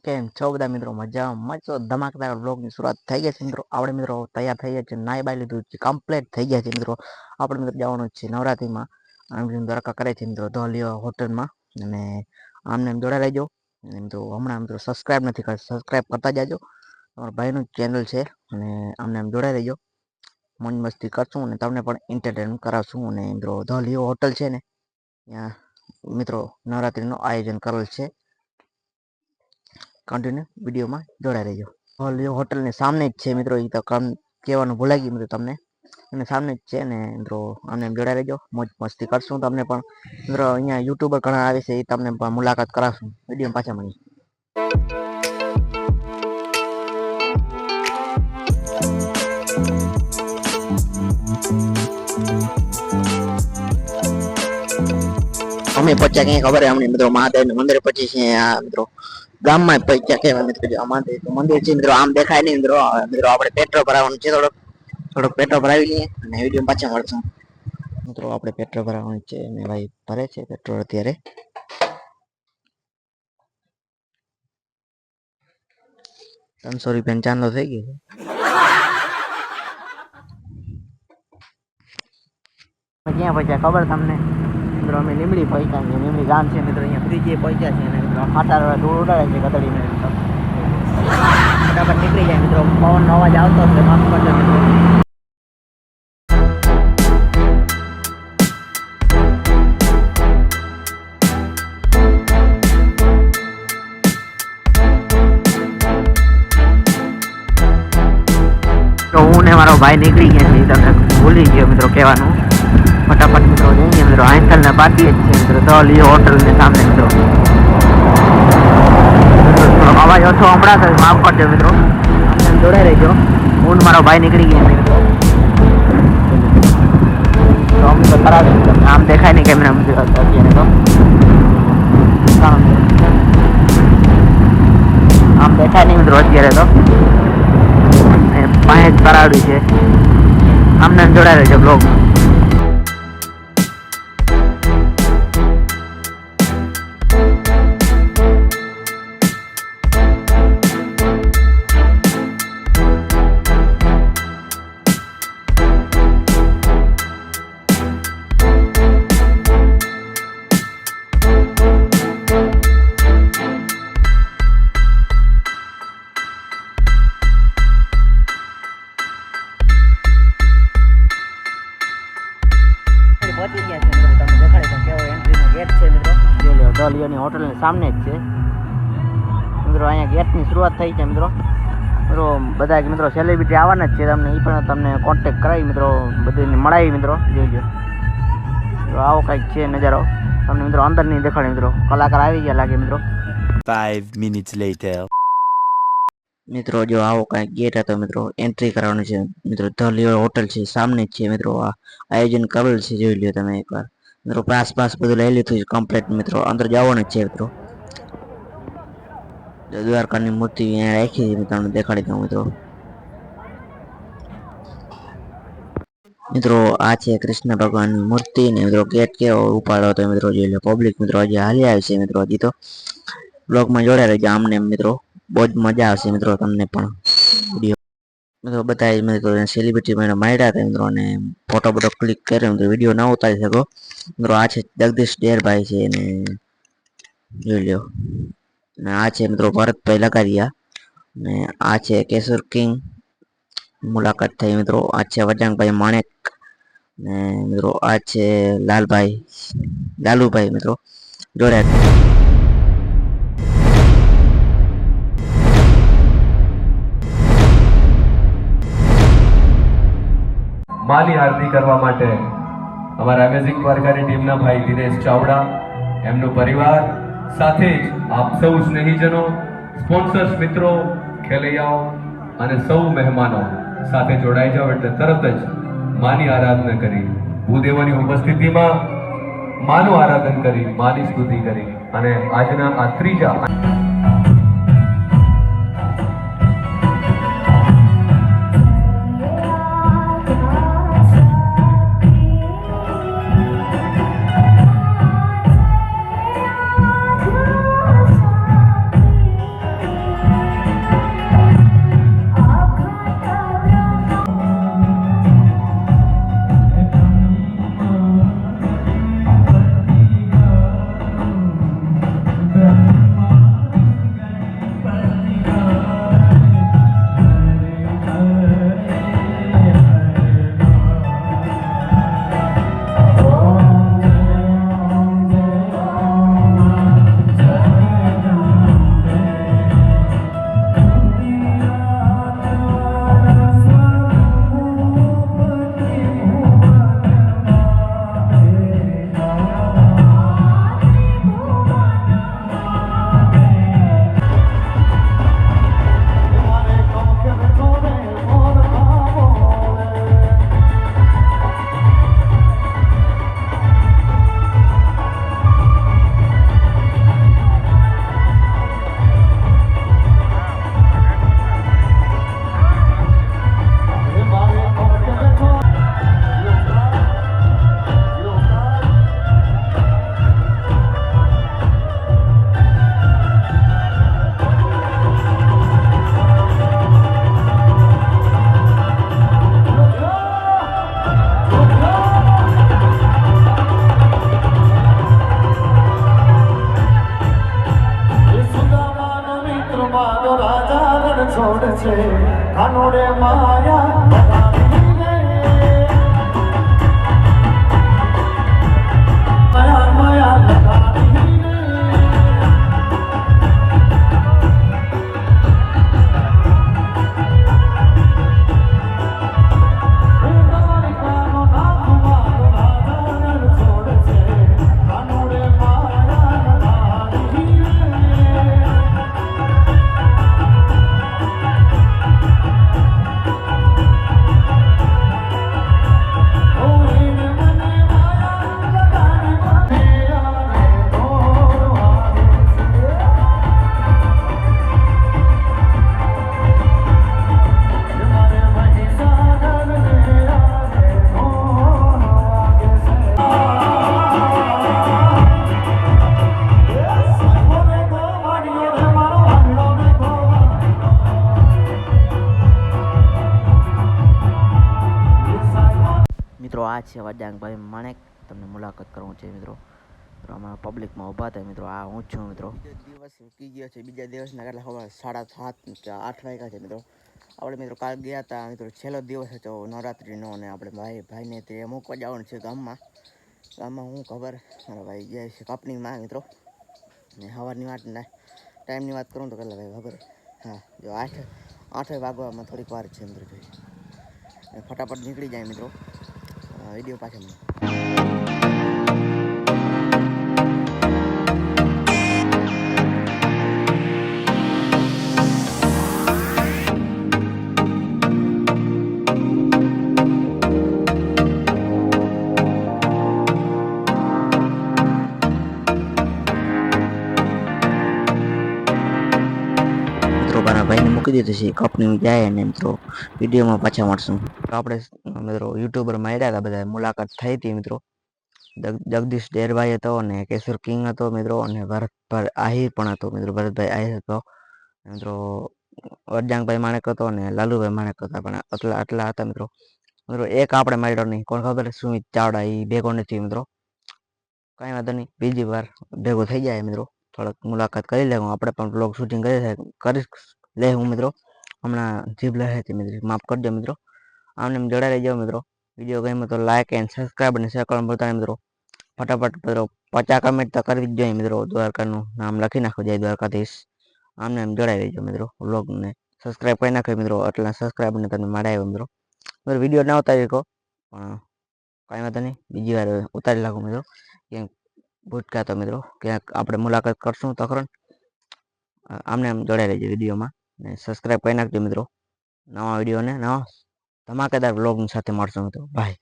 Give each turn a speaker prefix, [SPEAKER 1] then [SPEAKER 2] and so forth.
[SPEAKER 1] કેમ છો બધા મિત્રો? મજામાં તો ધમાકેદાર વ્લોગની શરૂઆત થઈ ગઈ છે મિત્રો. આપણે મિત્રો તૈયાર થઈ ગયા છે, નાઈ બાઈ લીધું છે, કમ્પ્લીટ થઈ ગયા છે મિત્રો. આપણે મિત્રો જવાનું છે નવરાત્રીમાં દ્વારકા કરે છે મિત્રો ધોલિયો હોટલમાં. અને આમને એમ જોડે રહેજો. એમ તો હમણાં મિત્રો સબસ્ક્રાઈબ નથી કરતા, સબસ્ક્રાઈબ કરતા જાજો. તમારા ભાઈનું ચેનલ છે અને આમને એમ જોડે રહેજો. મોજ મસ્તી કરશું અને તમને પણ એન્ટરટેન કરાવશું. અને મિત્રો ધોલિયો હોટલ છે ને ત્યાં મિત્રો નવરાત્રીનું આયોજન કરેલ છે. કન્ટિન્યુ વિડીયોમાં જોડાઈ રહેજો. હોલિયો હોટલની સામે જ છે મિત્રો. એ તો કહેવાનું ભૂલાઈ ગયું મિત્રો તમને. અને સામે જ છે ને મિત્રો આમને જોડાઈ રહેજો. મોજ મસ્તી કરશું. તમને પણ મિત્રો અહીંયા યુટ્યુબર ઘણા આવે છે, એ તમને પણ મુલાકાત કરાવશું. વિડીયો પાછા મળીએ. અમે પહોંચ્યા ક્યાં ખબર હે અમને મિત્રો? મહાદેવ મંદિર પછી છે આ મિત્રો ગામમાં પહોંચ્યા કેવા મિત્રો. મહાદેવ મંદિર છે મિત્રો, આમ દેખાય નહીં મિત્રો. મિત્રો આપણે પેટ્રોલ ભરાવાનું છે, થોડોક પેટ્રોલ ભરાવી લઈએ અને વિડીયો પાછા મળશું. મિત્રો આપણે પેટ્રોલ ભરાવાનું છે અને ભાઈ ભરે છે પેટ્રોલ અત્યારે. 300 રૂપિયા ચાંદલો થઈ ગયો છે. ક્યાં પહોંચ્યા ખબર તમને મિત્રો? અમે લીમડી પહોંચ્યા છીએ. લીમડી ગામ છે મિત્રો. અહીંયા બ્રિજે પહોંચ્યા છે અને મિત્રો ફાટા ધૂળ ઉડાડે છે ગધડીને. ફટાફટ નીકળી જાય મિત્રો. પવનનો અવાજ આવતો હશે, માફ કરજો મિત્રો. તો હું ને મારો ભાઈ નીકળી ગયા છે, તમને ભૂલી ગયો મિત્રો કહેવાનું. ફટાફટ મિત્રો જઈએ મિત્રો. આંચલ ને બાકી જ છે મિત્રો ધોલિયો હોટલ ને સામે મિત્રો. અવાજ ઓછો હમણાં તો માફ કરજો મિત્રો. જોડે રહેજો. હું મારો ભાઈ નીકળી ગયા મિત્રો. તો અમે તો ખરાબ આમ દેખાય નહીં કેમેરા અત્યારે તો. આમ દેખાય નહીં મિત્રો અત્યારે તો. પાસે જ કરાવ્યું છે. આમને જોડાયેલો છે બ્લોગ. પહોંચી ગયા છે મિત્રો. તમને દેખાડે તો કેવો એન્ટ્રીનો ગેટ છે મિત્રો. જોઈ લો ધોલિયાની હોટલની સામે જ છે મિત્રો. અહીંયા ગેટની શરૂઆત થઈ છે મિત્રો. મિત્રો બધા મિત્રો સેલિબ્રિટી આવવાના જ છે. તમને એ પણ તમને કોન્ટેક્ટ કરાવી મિત્રો, બધીને મળાવી મિત્રો. જોઈ લો આવો કંઈક છે નજારો. તમને મિત્રો અંદર નહીં દેખાડે મિત્રો. કલાકાર આવી ગયા લાગે મિત્રો.
[SPEAKER 2] 5 minutes later.
[SPEAKER 1] મિત્રો જો આવો કાંઈક ગેટ હતો મિત્રો. એન્ટ્રી કરવાનું છે મિત્રો. ધોલિયો હોટલ છે સામે જ છે મિત્રો. આ આયોજન કરેલ છે, જોઈ લ્યો તમે એકવાર મિત્રો. પાસ બધું લઈ લીધું છે કમ્પ્લીટ મિત્રો. અંદર જવાનું જ છે મિત્રો. દ્વારકાની મૂર્તિ અહીંયા રાખી છે, તમને દેખાડી દઉં મિત્રો. મિત્રો આ છે કૃષ્ણ ભગવાનની મૂર્તિ ને મિત્રો. ગેટ કેવો ઉપાડો હતો મિત્રો. જોઈ લો પબ્લિક મિત્રો હજી હાલી આવે છે મિત્રો. હજી તો બ્લોગમાં જોડાઈ રહેજો. આમને મિત્રો બહુ જ મજા આવશે મિત્રો. તમને પણ વિડીયો મિત્રો બતાવી મિત્રો. સેલિબ્રિટી મને માર્યા હતા મિત્રો અને ફોટો ક્લિક કર્યો મિત્રો. વિડીયો ના ઉતારી શકો મિત્રો. આ છે જગદીશ ડેરભાઈ છે અને જોઈ લ્યો. અને આ છે મિત્રો ભરતભાઈ લગારિયા અને આ છે કેશર કિંગ. મુલાકાત થઈ મિત્રો. આ છે વજાંગભાઈ માણેક ને મિત્રો. આ છે લાલુભાઈ મિત્રો જોડ્યા.
[SPEAKER 3] માલી આરતી કરવા માટે અમારા અમેઝિંગ દ્વારકાની ટીમના ભાઈ દિનેશ ચાવડા, એમનો પરિવાર, સાથે જ આપ સૌ સ્નેહીજનો, સ્પોન્સર્સ મિત્રો, ખેલૈયાઓ અને સૌ મહેમાનો સાથે જોડાઈ જાઓ એટલે તરત જ માની આરાધના કરી, ભૂદેવોની ઉપસ્થિતિમાં માનું આરાધન કરી, માની સ્તુતિ કરી અને આજના આ ત્રીજા
[SPEAKER 4] છોડ છે કાનુડે માયા લગાડી રે માયા માયા લગાડી રે
[SPEAKER 1] મિત્રો આ છે વજાંગભાઈ માણેક, તમને મુલાકાત કરવું છે મિત્રો. તો આમાં પબ્લિકમાં ઊભા થાય મિત્રો. આ હું જ છું મિત્રો. બીજો દિવસ વીતી ગયો છે. બીજા દિવસના કેટલા ખબર 7:30 કે 8 વાગ્યા છે મિત્રો. આપણે મિત્રો કાલ ગયા હતા મિત્રો, છેલ્લો દિવસ હતો નવરાત્રિનો, અને આપણે ભાઈને તે મૂકવા જવાનું છે ગામમાં. હું ખબર મારા ભાઈ જાય છે કાપણીમાં મિત્રો. ને સવારની વાત ટાઈમની વાત કરું તો કેટલા ભાઈ ખબર? હા, જો 8 વાગવામાં થોડીક વાર છે મિત્રો. જોઈએ ફટાફટ નીકળી જાય મિત્રો. વિડીયો પાછળ ભાઈને મૂકી દીધું છે. કંપની જાય અને મિત્રો વિડીયોમાં પાછા મળશું. તો આપણે મિત્રો યુટ્યુબરમાં આવ્યા હતા બધા, મુલાકાત થઈ હતી મિત્રો. જગદીશ ડેરભાઈ હતો અને કેશોર કિંગ હતો મિત્રો, અને ભરતભાઈ આહિર પણ હતો મિત્રો. ભરતભાઈ આહિર હતો મિત્રો. વરજાંગભાઈ માણેક હતો અને લાલુભાઈ માણેક હતા. પણ આટલા હતા મિત્રો. એક આપણે માર્યો નહીં, કોણ ખબર? સુમિત ચાવડા, એ ભેગો નથી મિત્રો. કાંઈ વાંધો નહીં, બીજી વાર ભેગો થઈ જાય મિત્રો. થોડોક મુલાકાત કરી લેવું, આપણે પણ બ્લોગ શૂટિંગ કરી લેવું મિત્રો. હમણાં જીભ લહે હતી મિત્રો, માફ કરજો મિત્રો. આમને જોડાઈ રહેજો મિત્રો. વિડીયો ગમ્યો તો લાઈક એન્ડ સબસ્ક્રાઈબ અને શેર કરવાનું ભૂલતા નહીં મિત્રો. ફટાફટ મિત્રો 50 કમેન્ટ તો કરવી જ જોઈએ મિત્રો. દ્વારકાનું નામ લખી નાખો, જય દ્વારકાધીશ. આમને જોડાઈ રહેજો મિત્રો. બ્લોગને સબસ્ક્રાઈબ કરી નાખો મિત્રો. એટલા સબસ્ક્રાઈબને તમે મળ્યા આવ્યો મિત્રો. વિડીયો ના ઉતારી શકો પણ કાંઈ વાંધો નહીં, બીજી વાર ઉતારી નાખો મિત્રો. ક્યાંક ભૂટકા તો મિત્રો ક્યાંક આપણે મુલાકાત કરશું તો ખરો. આમને જોડાઈ રહેજો વિડીયોમાં ને સબસ્ક્રાઈબ કરી નાખજો મિત્રો. નવા વિડીયોને નવા ધમાકેદાર વ્લોગ સાથે મળશું મિત્રો. બાય.